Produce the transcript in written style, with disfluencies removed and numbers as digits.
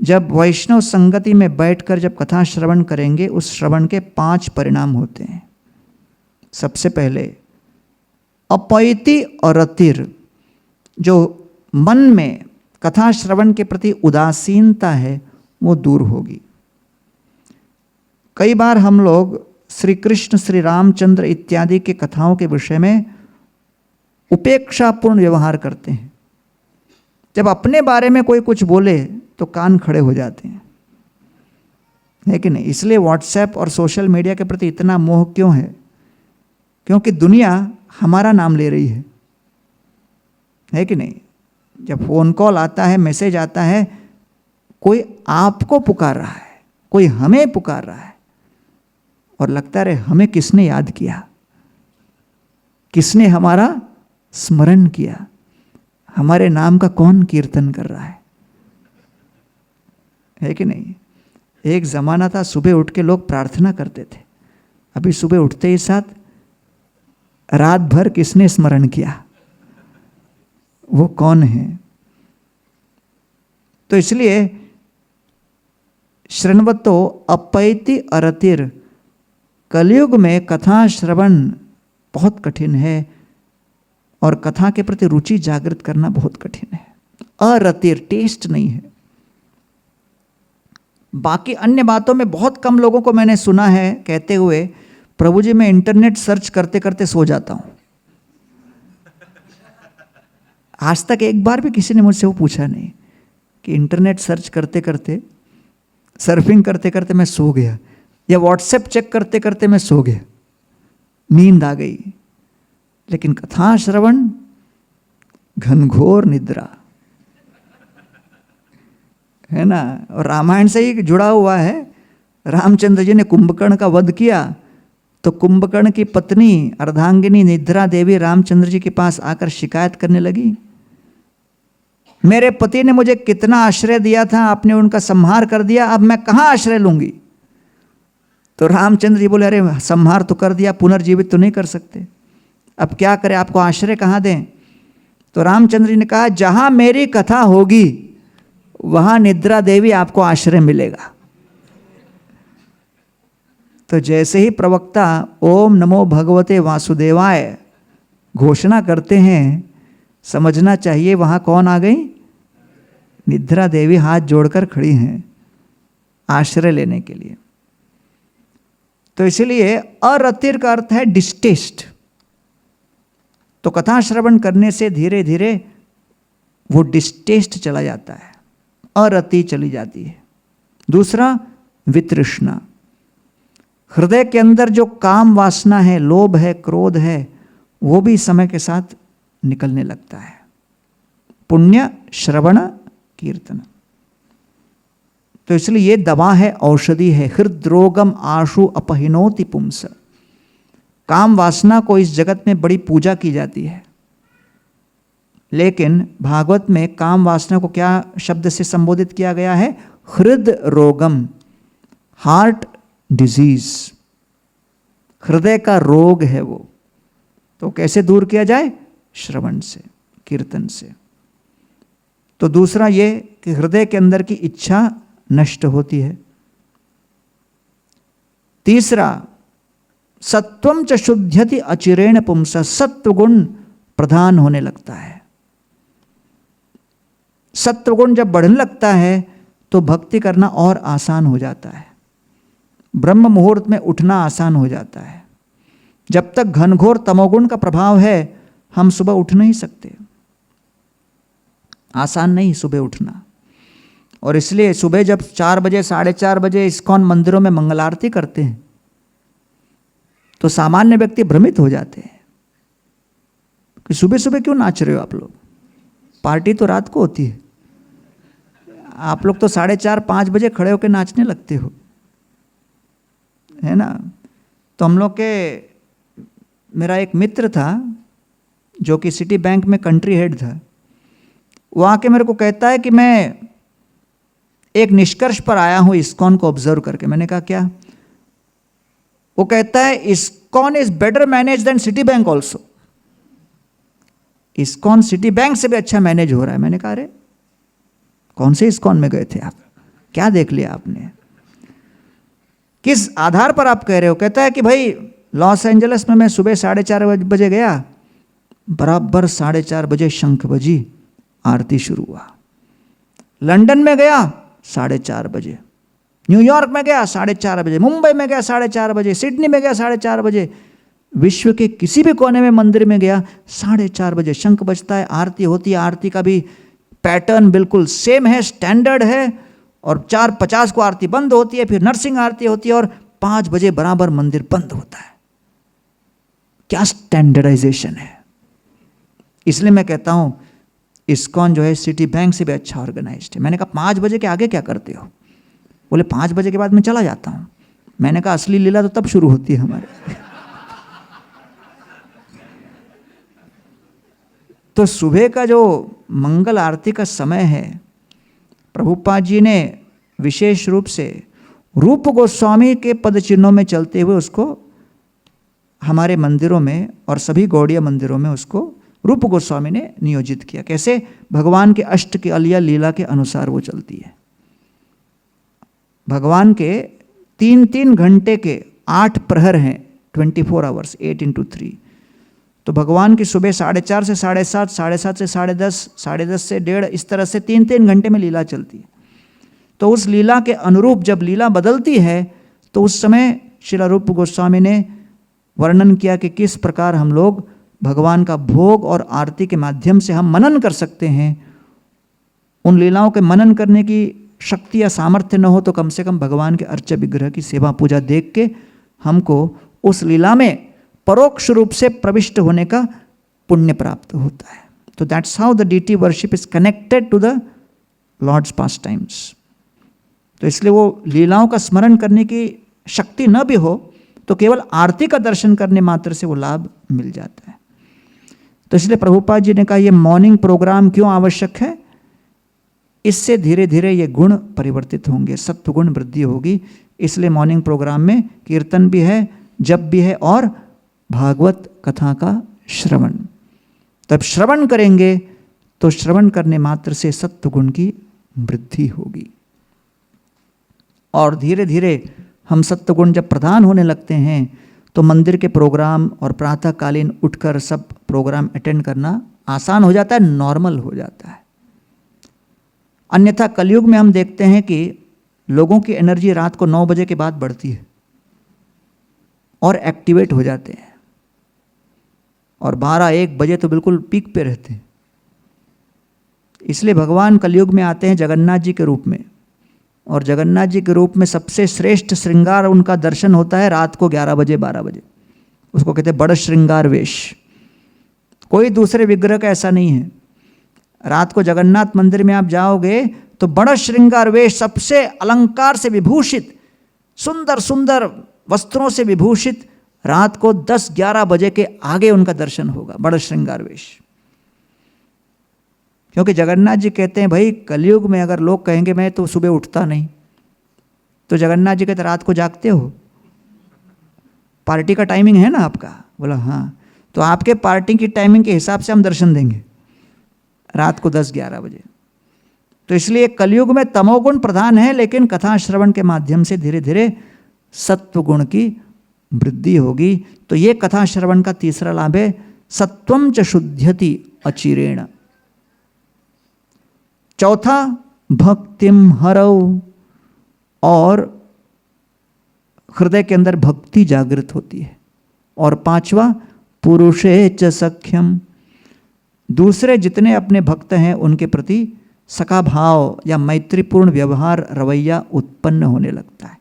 जब वैष्णव संगति में बैठकर जब कथा श्रवण करेंगे, उस श्रवण के 5 परिणाम होते हैं। सबसे पहले अपैति और रतिर, जो मन में कथा श्रवण के प्रति उदासीनता है वो दूर होगी। कई बार हम लोग श्री कृष्ण, श्री रामचंद्र इत्यादि के कथाओं के विषय में उपेक्षापूर्ण व्यवहार करते हैं। जब अपने बारे में कोई कुछ बोले तो कान खड़े हो जाते हैं, है कि नहीं? इसलिए व्हाट्सएप और सोशल मीडिया के प्रति इतना मोह क्यों है? क्योंकि दुनिया हमारा नाम ले रही है कि नहीं? जब फ़ोन कॉल आता है, मैसेज आता है, कोई आपको पुकार रहा है, कोई हमें पुकार रहा है, और लगता रहे हमें किसने याद किया, किसने हमारा स्मरण किया, हमारे नाम का कौन कीर्तन कर रहा है कि नहीं? एक ज़माना था सुबह उठ के लोग प्रार्थना करते थे, अभी सुबह उठते ही साथ रात भर किसने स्मरण किया, वो कौन है? तो इसलिए शृण्वतो अपैति अरतिर, कलयुग में कथा श्रवण बहुत कठिन है और कथा के प्रति रुचि जागृत करना बहुत कठिन है। अरतिर, टेस्ट नहीं है। बाकी अन्य बातों में बहुत कम लोगों को मैंने सुना है कहते हुए, प्रभु जी मैं इंटरनेट सर्च करते करते सो जाता हूं। आज तक एक बार भी किसी ने मुझसे वो पूछा नहीं कि इंटरनेट सर्च करते करते, सर्फिंग करते करते मैं सो गया, या व्हाट्सएप चेक करते करते मैं सो गया, नींद आ गई। लेकिन कथा श्रवण घनघोर निद्रा है ना। और रामायण से ही जुड़ा हुआ है। रामचंद्र जी ने कुंभकर्ण का वध किया तो कुंभकर्ण की पत्नी अर्धांगिनी निद्रा देवी रामचंद्र जी के पास आकर शिकायत करने लगी, मेरे पति ने मुझे कितना आश्रय दिया था, आपने उनका संहार कर दिया, अब मैं कहाँ आश्रय लूंगी? तो रामचंद्र जी बोले, अरे संहार तो कर दिया, पुनर्जीवित तो नहीं कर सकते, अब क्या करें, आपको आश्रय कहाँ दें? तो रामचंद्र जी ने कहा, जहां मेरी कथा होगी वहां निद्रा देवी आपको आश्रय मिलेगा। तो जैसे ही प्रवक्ता ओम नमो भगवते वासुदेवाय घोषणा करते हैं, समझना चाहिए वहां कौन आ गई? निद्रा देवी हाथ जोड़कर खड़ी हैं आश्रय लेने के लिए। तो इसलिए अरतिर का अर्थ है डिस्टेस्ट। तो कथा श्रवण करने से धीरे धीरे वो डिस्टेस्ट चला जाता है, अरति चली जाती है। दूसरा वितृष्णा, हृदय के अंदर जो काम वासना है, लोभ है, क्रोध है, वो भी समय के साथ निकलने लगता है। पुण्य श्रवण कीर्तन, तो इसलिए ये दवा है, औषधि है। हृदरोगम आशु अपहिनोति पुंस, काम वासना को इस जगत में बड़ी पूजा की जाती है, लेकिन भागवत में काम वासना को क्या शब्द से संबोधित किया गया है? हृद रोगम, हार्ट डिजीज, हृदय का रोग है वो। तो कैसे दूर किया जाए? श्रवण से, कीर्तन से। तो दूसरा ये कि हृदय के अंदर की इच्छा नष्ट होती है। तीसरा सत्वम च शुद्ध्यति अचिरेण पुंस, सत्व गुण प्रधान होने लगता है। सत्व गुण जब बढ़ने लगता है तो भक्ति करना और आसान हो जाता है, ब्रह्म मुहूर्त में उठना आसान हो जाता है। जब तक घनघोर तमोगुण का प्रभाव है हम सुबह उठ नहीं सकते, आसान नहीं सुबह उठना। और इसलिए सुबह जब 4 बजे 4:30 बजे इस्कॉन मंदिरों में मंगल आरती करते हैं तो सामान्य व्यक्ति भ्रमित हो जाते हैं कि सुबह सुबह क्यों नाच रहे हो आप लोग, पार्टी तो रात को होती है, आप लोग तो 4:30-5 बजे खड़े होकर नाचने लगते हो, है ना। तो हम लोग के, मेरा एक मित्र था जो कि सिटी बैंक में कंट्री हेड था, वो आके मेरे को कहता है कि मैं एक निष्कर्ष पर आया हूं इस्कॉन को ऑब्जर्व करके। मैंने कहा क्या? वो कहता है ISKCON is better manage than Citibank also, ISKCON Citibank से भी अच्छा मैनेज हो रहा है। मैंने कहा अरे कौन से इस्कॉन में गए थे आप? क्या देख लिया आपने? किस आधार पर आप कह रहे हो? कहता है कि भाई लॉस एंजलिस में मैं सुबह 4:30 बजे गया, बराबर 4:30 बजे शंख बजी, आरती शुरू हुआ। लंदन में गया 4:30 बजे, न्यूयॉर्क में गया 4:30 बजे, मुंबई में गया 4:30 बजे, सिडनी में गया 4:30 बजे, विश्व के किसी भी कोने में मंदिर में गया 4:30 बजे शंख बजता है, आरती होती है। आरती का भी पैटर्न बिल्कुल सेम है, स्टैंडर्ड है। और 4:50 को आरती बंद होती है, फिर नरसिंह आरती होती है और 5 बजे बराबर मंदिर बंद होता है। क्या स्टैंडर्डाइजेशन है! इसलिए मैं कहता हूं इस्कॉन जो है सिटी बैंक से भी अच्छा ऑर्गेनाइज्ड है। मैंने कहा 5 बजे के आगे क्या करते हो? बोले 5 बजे के बाद मैं चला जाता हूं। मैंने कहा असली लीला तो तब शुरू होती है हमारे। तो सुबह का जो मंगल आरती का समय है, प्रभुपाद जी ने विशेष रूप से रूप गोस्वामी के पद चिन्हों में चलते हुए उसको हमारे मंदिरों में और सभी गौड़ीय मंदिरों में उसको रूप गोस्वामी ने नियोजित किया। कैसे? भगवान के अष्ट के अलिया लीला के अनुसार वो चलती है। भगवान के 3-3 घंटे के 8 प्रहर हैं, 24 आवर्स, 8 into 3। तो भगवान की सुबह 4:30 से 7:30, 7:30 से 10:30, 10:30 से 1:30, इस तरह से 3-3 घंटे में लीला चलती है। तो उस लीला के अनुरूप जब लीला बदलती है तो उस समय श्रील रूप गोस्वामी ने वर्णन किया कि किस प्रकार हम लोग भगवान का भोग और आरती के माध्यम से हम मनन कर सकते हैं। उन लीलाओं के मनन करने की शक्ति या सामर्थ्य न हो तो कम से कम भगवान के अर्च विग्रह की सेवा पूजा देख के हमको उस लीला में परोक्ष रूप से प्रविष्ट होने का पुण्य प्राप्त होता है। तो that's how the deity worship is connected to the lord's pastimes. तो इसलिए वो लीलाओं का स्मरण करने की शक्ति न भी हो तो केवल आरती का दर्शन करने मात्र से वो लाभ मिल जाता है। तो इसलिए प्रभुपाद जी ने कहा ये मॉर्निंग प्रोग्राम क्यों आवश्यक है? इससे धीरे धीरे ये गुण परिवर्तित होंगे, सत्व गुण वृद्धि होगी। इसलिए मॉर्निंग प्रोग्राम में कीर्तन भी है, जप भी है और भागवत कथा का श्रवण। तब श्रवण करेंगे तो श्रवण करने मात्र से सत्व गुण की वृद्धि होगी और धीरे धीरे हम सत्व गुण जब प्रधान होने लगते हैं तो मंदिर के प्रोग्राम और प्रातःकालीन उठकर सब प्रोग्राम अटेंड करना आसान हो जाता है, नॉर्मल हो जाता है। अन्यथा कलयुग में हम देखते हैं कि लोगों की एनर्जी रात को 9 बजे के बाद बढ़ती है और एक्टिवेट हो जाते हैं और 12-1 बजे तो बिल्कुल पीक पे रहते हैं। इसलिए भगवान कलयुग में आते हैं जगन्नाथ जी के रूप में और जगन्नाथ जी के रूप में सबसे श्रेष्ठ श्रृंगार उनका दर्शन होता है रात को 11 बजे 12 बजे। उसको कहते हैं बड़ श्रृंगार वेश। कोई दूसरे विग्रह का ऐसा नहीं है। रात को जगन्नाथ मंदिर में आप जाओगे तो बड़ा श्रृंगार वेश, सबसे अलंकार से विभूषित, सुंदर सुंदर वस्त्रों से विभूषित, रात को 10-11 बजे के आगे उनका दर्शन होगा, बड़ा श्रृंगार वेश। क्योंकि जगन्नाथ जी कहते हैं भाई कलयुग में अगर लोग कहेंगे मैं तो सुबह उठता नहीं, तो जगन्नाथ जी कहते रात को जागते हो, पार्टी का टाइमिंग है ना आपका? बोला हाँ। तो आपके पार्टी की टाइमिंग के हिसाब से हम दर्शन देंगे रात को 10-11 बजे। तो इसलिए कलयुग में तमोगुण प्रधान है, लेकिन कथा श्रवण के माध्यम से धीरे धीरे सत्व गुण की वृद्धि होगी। तो ये कथा श्रवण का तीसरा लाभ है, सत्वम च शुद्ध्यति अचिरेण। चौथा, भक्तिम हरौ, और हृदय के अंदर भक्ति जागृत होती है। और पांचवा, पुरुषे च सख्यम, दूसरे जितने अपने भक्त हैं उनके प्रति सखा भाव या मैत्रीपूर्ण व्यवहार रवैया उत्पन्न होने लगता है।